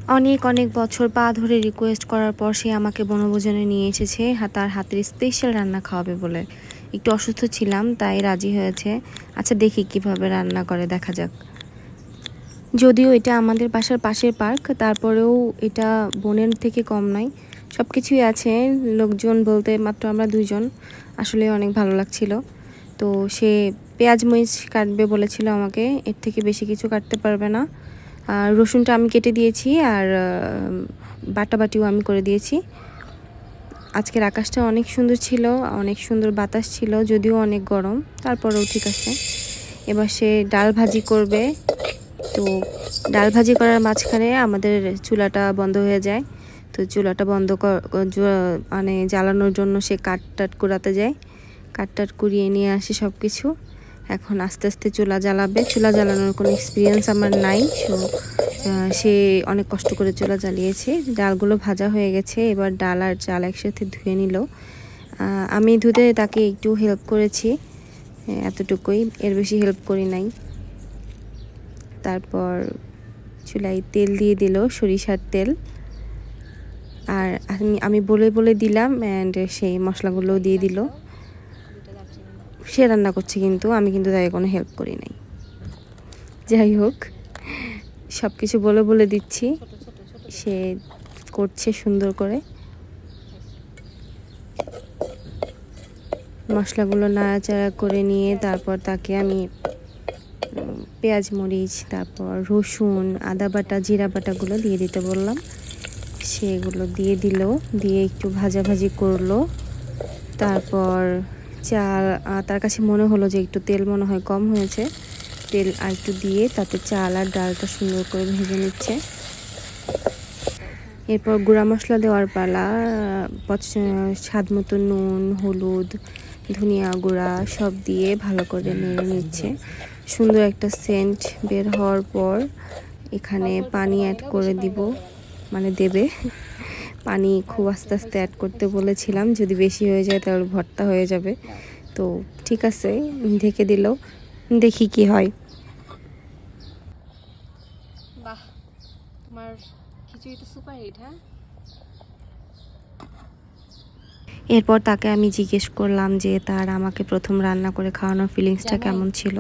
অনেক অনেক বছর পা ধরে রিকোয়েস্ট করার পর সে আমাকে বনভোজনে নিয়ে এসেছে তার হাতের স্পেশাল রান্না খাওয়াবে বলে। একটু অসুস্থ ছিলাম তাই রাজি হয়েছে। আচ্ছা দেখি কিভাবে রান্না করে, দেখা যাক। যদিও এটা আমাদের বাসার পাশের পার্ক, তারপরেও এটা বনের থেকে কম নয়, সব কিছুই আছে। লোকজন বলতে মাত্র আমরা দুইজন, আসলে অনেক ভালো লাগছিল। তো সে পেঁয়াজ মরিচ কাটবে বলেছিল আমাকে, এর থেকে বেশি কিছু কাটতে পারবে না। আর রসুনটা আমি কেটে দিয়েছি, আর বাটাবাটিও আমি করে দিয়েছি। আজকের আকাশটা অনেক সুন্দর ছিল, অনেক সুন্দর বাতাস ছিল, যদিও অনেক গরম, তারপরেও ঠিক আছে। এবার সে ডাল ভাজি করবে। তো ডাল ভাজি করার মাঝখানে আমাদের চুলাটা বন্ধ হয়ে যায়। তো চুলাটা বন্ধ মানে জ্বালানোর জন্য সে কাঠ কুড়াতে যায়, কাঠ কুড়িয়ে নিয়ে আসে সব কিছু। এখন আস্তে আস্তে চুলা জ্বালাবে। চুলা জ্বালানোর কোনো এক্সপিরিয়েন্স আমার নাই, সে অনেক কষ্ট করে চুলা জ্বালিয়েছে। ডালগুলো ভাজা হয়ে গেছে, এবার ডাল আর চাল একসাথে ধুয়ে নিল। আমি ধুতে তাকে একটু হেল্প করেছি, এতটুকুই, এর বেশি হেল্প করি নাই। তারপর চুলায় তেল দিয়ে দিল, সরিষার তেল। আর আমি বলে বলে দিলাম, অ্যান্ড সেই মশলাগুলোও দিয়ে দিল। সে রান্না করছে, কিন্তু আমি কিন্তু তাকে কোনো হেল্প করি নাই। যাই হোক, সব কিছু বলে বলে দিচ্ছি, সে করছে সুন্দর করে। মশলাগুলো নাড়াচাড়া করে নিয়ে তারপর তাকে আমি পেঁয়াজ মরিচ, তারপর রসুন, আদা বাটা, জিরা বাটাগুলো দিয়ে দিতে বললাম। সেগুলো দিয়ে দিল, দিয়ে একটু ভাজাভাজি করলো। তারপর চাল, তার কাছে মনে হলো যে একটু তেল মনে হয় কম হয়েছে, তেল আর একটু দিয়ে তাতে চাল আর ডালটা সুন্দর করে ভেজে নিচ্ছে। এরপর গুঁড়া মশলা দেওয়ার পালা। স্বাদ মতো নুন, হলুদ, ধনিয়া গুঁড়া সব দিয়ে ভালো করে নেড়ে নিচ্ছে। সুন্দর একটা সেন্ট বের হওয়ার পর এখানে পানি অ্যাড করে দিব, মানে দেবে। পানি খুব আস্তে আস্তে অ্যাড করতে বলেছিলাম, যদি বেশি হয়ে যায় তাহলে ভর্তা হয়ে যাবে। তো ঠিক আছে, ঢেকে দিল, দেখি কি হয়। বাহ, তোমার খিচুড়ি তো সুপার হিট। হ্যাঁ, এরপর তাকে আমি জিজ্ঞেস করলাম যে তার আমাকে প্রথম রান্না করে খাওয়ানোর ফিলিংসটা কেমন ছিল।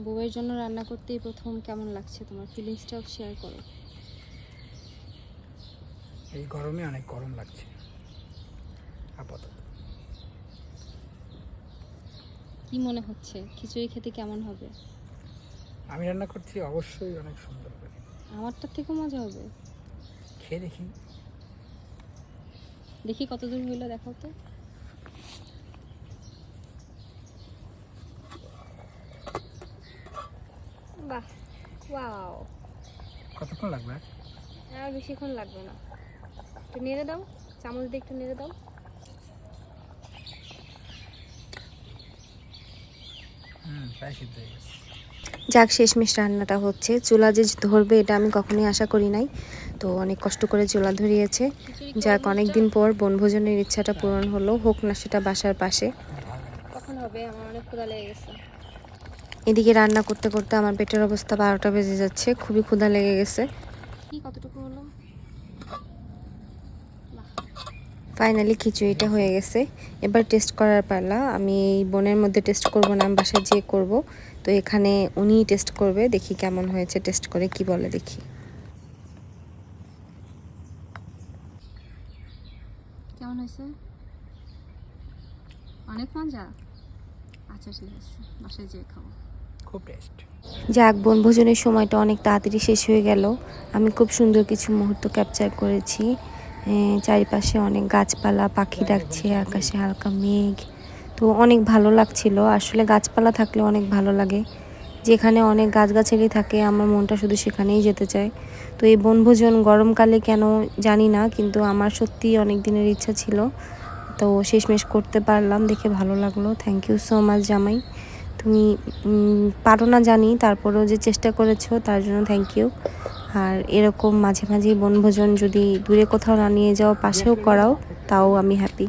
বউয়ের জন্য রান্না করতেই প্রথম কেমন লাগছে তোমার, ফিলিংসটাও শেয়ার করো। এই গরমে অনেক গরম লাগছে আপাতত। কি মনে হচ্ছে খিচুড়ি খেতে কেমন হবে? আমি রান্না করছি, অবশ্যই অনেক সুন্দর হবে। আমারটার থেকেও মজা হবে। খেয়ে দেখি, দেখি কত দূর হইলো, দেখাও তো। বাহ, ওয়াও। কতক্ষণ লাগবে? আর বেশিক্ষণ লাগবে না, একটু নেড়ে দাও, চামচ দিয়ে একটু নেড়ে দাও। প্রায় সিদ্ধ হয়ে গেছে। যাক, শেষমেশ রান্নাটা হচ্ছে। চুলা যে ধরবে এটা আমি কখনোই আশা করি নাই, তো অনেক কষ্ট করে চুলা ধরিয়েছে। যাক, অনেক দিন পর বনভোজনের ইচ্ছাটা পূরণ হলো, হোক না সেটা বাসার পাশে। কখন হবে? আমার অনেক ক্ষুধা লেগে গেছে। এদিকে রান্না করতে করতে আমার পেটের অবস্থা 12টা বেজে যাচ্ছে, খুবই ক্ষুধা লেগে গেছে। কি কতটুকু হলো? ফাইনালি খিচুড়িটা হয়ে গেছে। এবার টেস্ট করার পালা। আমি এই বোনের মধ্যে টেস্ট করব না, আমি বাসায় যেয়ে করব। তো এখানে উনিই টেস্ট করবে, দেখি কেমন হয়েছে, টেস্ট করে কি বলে দেখি। কেমন হয়েছে? অনেক মজা। আচ্ছা ঠিক আছে, বাসায় যেয়ে খাবো। খুব টেস্ট। যাক, বনভোজনের সময়টা অনেক তাড়াতাড়ি শেষ হয়ে গেল। আমি খুব সুন্দর কিছু মুহূর্ত ক্যাপচার করেছি। চারিপাশে অনেক গাছপালা, পাখি ডাকছে, আকাশে হালকা মেঘ। তো অনেক ভালো লাগছিল। আসলে গাছপালা থাকলে অনেক ভালো লাগে, যেখানে অনেক গাছগাছালি থাকে আমার মনটা শুধু সেখানেই যেতে চায়। তো এই বনভোজন গরমকালে কেন জানি না, কিন্তু আমার সত্যিই অনেক দিনের ইচ্ছা ছিল। তো শেষমেশ করতে পারলাম, দেখে ভালো লাগলো। থ্যাংক ইউ সো মাচ জামাই। তুমি পারো না জানি, তারপরেও যে চেষ্টা করেছো তার জন্য থ্যাংক ইউ। আর এরকম মাঝে মাঝেই বনভোজন যদি দূরে কোথাও না নিয়ে যাও, পাশেও করাও, তাও আমি হ্যাপি।